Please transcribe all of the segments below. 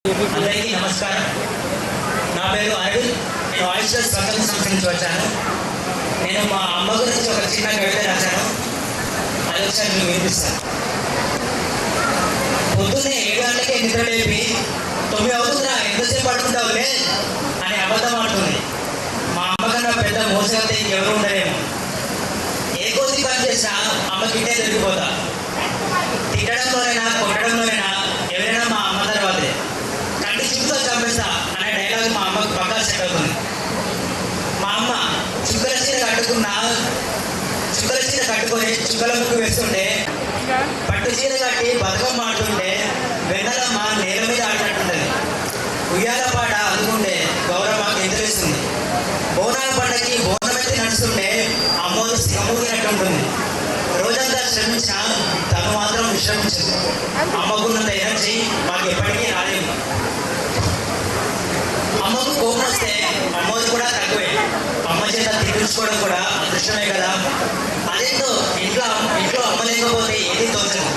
అందరికీ నమస్కారం. నా పేరు అరవింద్. నేను ఆయిస్టర్ ప్రపంచ సంస్థ నుంచి వచ్చాను. నేను మా అమ్మ గురించి ఒక చిన్న కవిత రాశాను. అది ఒకసారి మీకు వినిపిస్తాను. పొద్దున్నే 7 గంటలకే నిద్ర లేపి 9 అవుతుందా ఎంతసేపు పడుకుంటావులే అని అబద్ధం ఆడుతుంది. మా అమ్మ కన్నా పెద్ద మోసగతే ఎవరు ఉండలేము. ఏ కోసి పని చేసినా అమ్మకింటే దొరికిపోతా. తిట్టడంలోనైనా కొట్టడంలోనైనా ఎవరైనా మా అమ్మ తర్వాతే. కంటి చుక్కలు చంపేస్తా అనే డైలాగ్ మా అమ్మకు పక్కా సెట్ అవుతుంది. మా అమ్మ చుక్కల చీర కట్టుకొని చుక్కల ముక్కు వేస్తుంటే, పట్టు చీర కట్టి బతుకమ్మ ఆడుతుంటే వెన్నెలమ్మ నేల మీద ఆడినట్టుంటుంది. ఉయ్యాల పాట అందుకుంటే గౌరమ్మ ఎదురేస్తుంది. బోనాల పండగకి బోనమెత్తి నడుస్తుంటే అమ్మోరు సిగమూగినట్టుంటుంది. రోజంతా శ్రమించిన తను మాత్రం విశ్రమించదు. అమ్మకున్నంత ఎనర్జీ మాకు ఎప్పటికీ రాలేదు. అమ్మకు కోపం వస్తే అమ్మోది కూడా తక్కువే. అమ్మ చేత తిట్టించుకోవడం కూడా అదృష్టమే కదా. అదేంటో ఇంట్లో అమ్మ లేకపోతే ఏది తోచదు.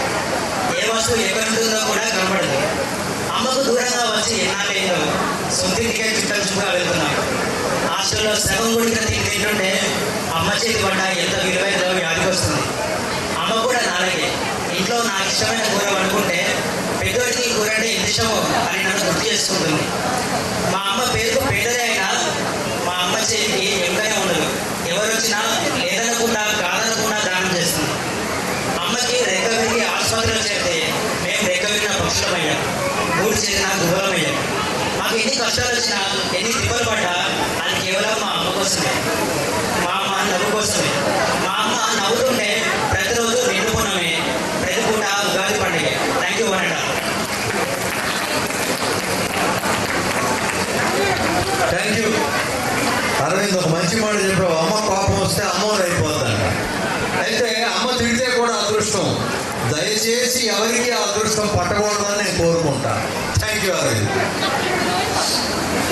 ఏ వస్తువు ఎక్కడ ఉంటుందో కూడా కనపడదు. అమ్మకు దూరంగా వచ్చి ఎన్నాళ్ళేందో సొంతింటికే చుట్టగా వెళ్తున్నాం. హాస్టల్లో సగం గుడికి తింటుంటే అమ్మ చేతి పడ్డ ఎంత విలువైందో వ్యాధికి వస్తుంది. అమ్మ కూడా నాలుగే. ఇంట్లో నాకు ఇష్టమైన కూర వండుకుంటే పెద్దోడికి కూర అంటే ఎంత ఇష్టమో అని నన్ను గుర్తు చేసుకుంటుంది. మా అమ్మ పేరుకు పేదదే అయినా మా అమ్మ చేతికి ఎంకనే ఉండదు. ఎవరు వచ్చినా లేదనకుండా కాదనకుండా దానం చేస్తుంది. అమ్మకి రెక్క విరిగి ఆసుపత్రిలో చేరితే మేము రెక్క విరిగిన పక్షులమయ్యాం. ఊరు చేరిన గుబలమయ్యాం. మాకు ఎన్ని కష్టాలు వచ్చినా ఎన్ని తిప్పలు పడ్డా అది కేవలం మా అమ్మ కోసమే, మా అమ్మ నవ్వు కోసమే. మా అమ్మ నవ్వుతుంటే ప్రతిరోజు నిండుకున్నామే. ప్రతి పూట ఉగాది పండుగ. థ్యాంక్ యూ వనట. Thank you Aravind. ఒక మంచి మాట చెప్పావు. అమ్మ కోపం వస్తే అమ్మోరు అయిపోతాడు. అయితే అమ్మ తిడితే కూడా అదృష్టం. దయచేసి ఎవరికి ఆ అదృష్టం పట్టకూడదని నేను కోరుకుంటాను. Thank you Arvind.